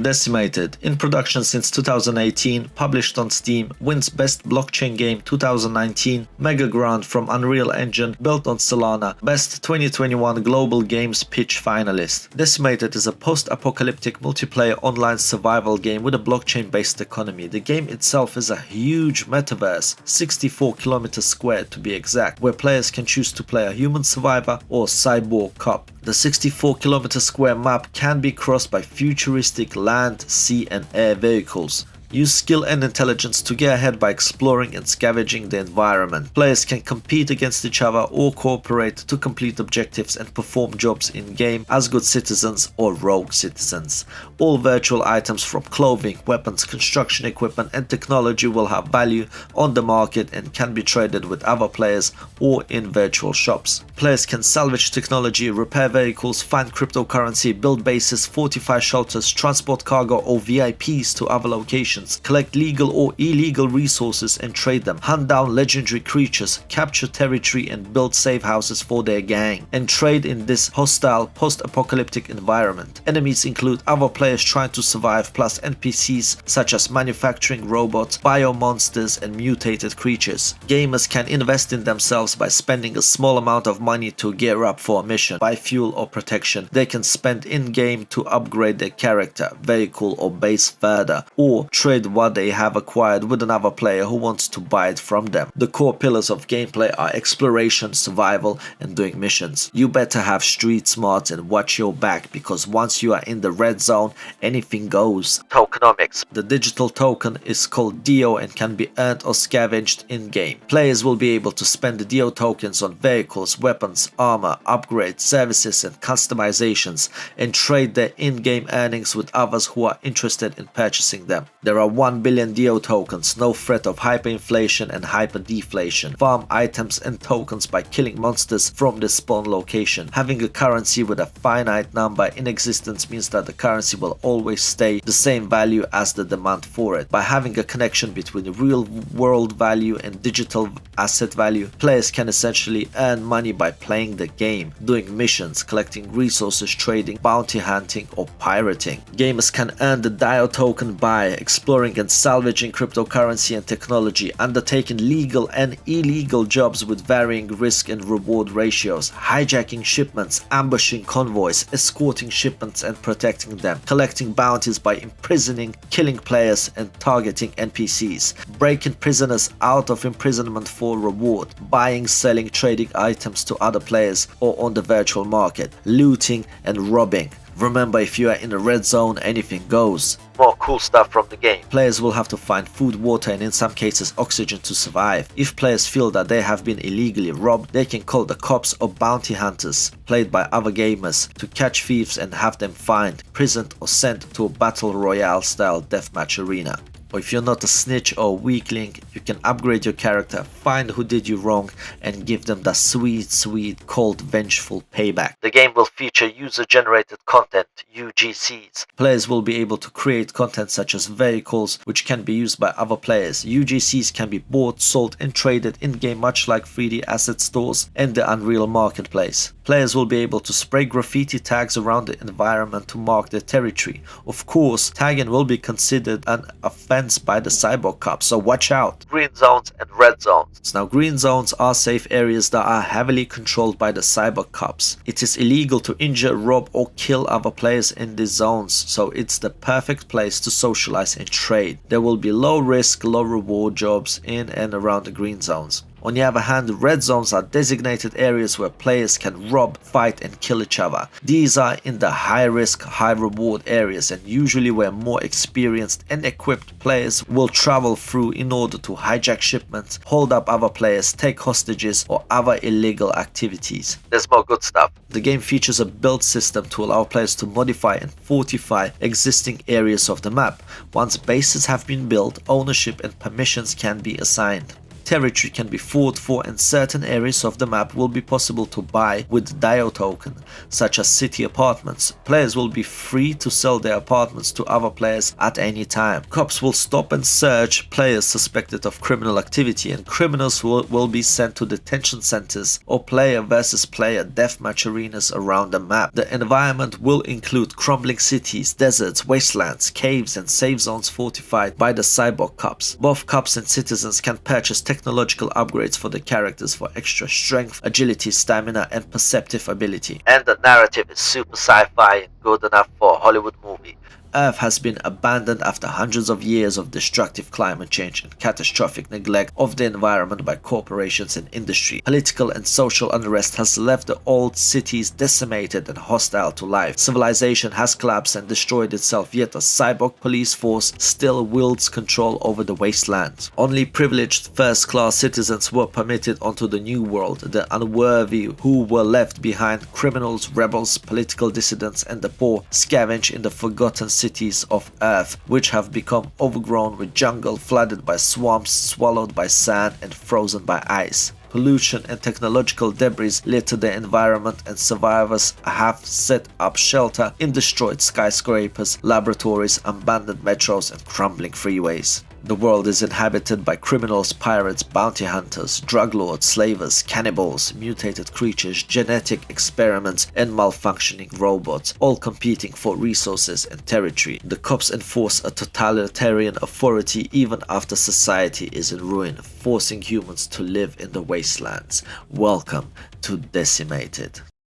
Decimated, in production since 2018, published on Steam, wins Best Blockchain Game 2019, Mega Grant from Unreal Engine, built on Solana, Best 2021 Global Games Pitch finalist. Decimated is a post-apocalyptic multiplayer online survival game with a blockchain-based economy. The game itself is a huge metaverse, 64 kilometers squared to be exact, where players can choose to play a human survivor or cyborg cop. The 64 kilometer square map can be crossed by futuristic land, sea and air vehicles. Use skill and intelligence to get ahead by exploring and scavenging the environment. Players can compete against each other or cooperate to complete objectives and perform jobs in-game as good citizens or rogue citizens. All virtual items from clothing, weapons, construction equipment and technology will have value on the market and can be traded with other players or in virtual shops. Players can salvage technology, repair vehicles, find cryptocurrency, build bases, fortify shelters, transport cargo or VIPs to other locations, collect legal or illegal resources and trade them, hunt down legendary creatures, capture territory and build safe houses for their gang, and trade in this hostile post-apocalyptic environment. Enemies include other players trying to survive plus NPCs such as manufacturing robots, biomonsters and mutated creatures. Gamers can invest in themselves by spending a small amount of money to gear up for a mission, buy fuel or protection. They can spend in-game to upgrade their character, vehicle or base further, or trade what they have acquired with another player who wants to buy it from them. The core pillars of gameplay are exploration, survival and doing missions. You better have street smarts and watch your back, because once you are in the red zone, anything goes. Tokenomics. The digital token is called DIO and can be earned or scavenged in-game. Players will be able to spend the DIO tokens on vehicles, weapons, armor, upgrades, services and customizations, and trade their in-game earnings with others who are interested in purchasing them. There are 1 billion DIO tokens, no threat of hyperinflation and hyperdeflation. Farm items and tokens by killing monsters from the spawn location. Having a currency with a finite number in existence means that the currency will always stay the same value as the demand for it. By having a connection between real world value and digital asset value, players can essentially earn money by playing the game, doing missions, collecting resources, trading, bounty hunting or pirating. Gamers can earn the DIO token by exploring and salvaging cryptocurrency and technology, undertaking legal and illegal jobs with varying risk and reward ratios, hijacking shipments, ambushing convoys, escorting shipments and protecting them, collecting bounties by imprisoning, killing players and targeting NPCs, breaking prisoners out of imprisonment for reward, buying, selling, trading items to other players or on the virtual market, looting and robbing. Remember, if you are in a red zone, anything goes. More cool stuff from the game. Players will have to find food, water and in some cases oxygen to survive. If players feel that they have been illegally robbed, they can call the cops or bounty hunters, played by other gamers, to catch thieves and have them fined, imprisoned or sent to a battle royale style deathmatch arena. Or if you're not a snitch or weakling, you can upgrade your character, find who did you wrong and give them that sweet cold vengeful payback. The game will feature user-generated content, UGCs. Players will be able to create content such as vehicles which can be used by other players. UGCs can be bought, sold and traded in-game, much like 3D asset stores and the Unreal Marketplace. Players will be able to spray graffiti tags around the environment to mark their territory. Of course, tagging will be considered an offense by the cyborg cops, so watch out. Green zones and red zones. Now, green zones are safe areas that are heavily controlled by the cyborg cops. It is illegal to injure, rob or kill other players in these zones, so it's the perfect place to socialize and trade. There will be low risk, low reward jobs in and around the green zones. On the other hand, red zones are designated areas where players can rob, fight and kill each other. These are in the high risk, high reward areas and usually where more experienced and equipped players will travel through in order to hijack shipments, hold up other players, take hostages or other illegal activities. There's more good stuff. The game features a build system to allow players to modify and fortify existing areas of the map. Once bases have been built, ownership and permissions can be assigned. Territory can be fought for, and certain areas of the map will be possible to buy with DIO token, such as city apartments. Players will be free to sell their apartments to other players at any time. Cops will stop and search players suspected of criminal activity, and criminals will be sent to detention centers or player versus player deathmatch arenas around the map. The environment will include crumbling cities, deserts, wastelands, caves, and safe zones fortified by the cyborg cops. Both cops and citizens can purchase technological upgrades for the characters for extra strength, agility, stamina, and perceptive ability. And the narrative is super sci-fi and good enough for a Hollywood movie. Earth has been abandoned after hundreds of years of destructive climate change and catastrophic neglect of the environment by corporations and industry. Political and social unrest has left the old cities decimated and hostile to life. Civilization has collapsed and destroyed itself, yet a cyborg police force still wields control over the wastelands. Only privileged first-class citizens were permitted onto the new world. The unworthy who were left behind, criminals, rebels, political dissidents, and the poor, scavenge in the forgotten cities of Earth, which have become overgrown with jungle, flooded by swamps, swallowed by sand, and frozen by ice. Pollution and technological debris litter the environment, and survivors have set up shelter in destroyed skyscrapers, laboratories, abandoned metros, and crumbling freeways. The world is inhabited by criminals, pirates, bounty hunters, drug lords, slavers, cannibals, mutated creatures, genetic experiments, and malfunctioning robots, all competing for resources and territory. The cops enforce a totalitarian authority even after society is in ruin, forcing humans to live in the wastelands. Welcome to Decimated.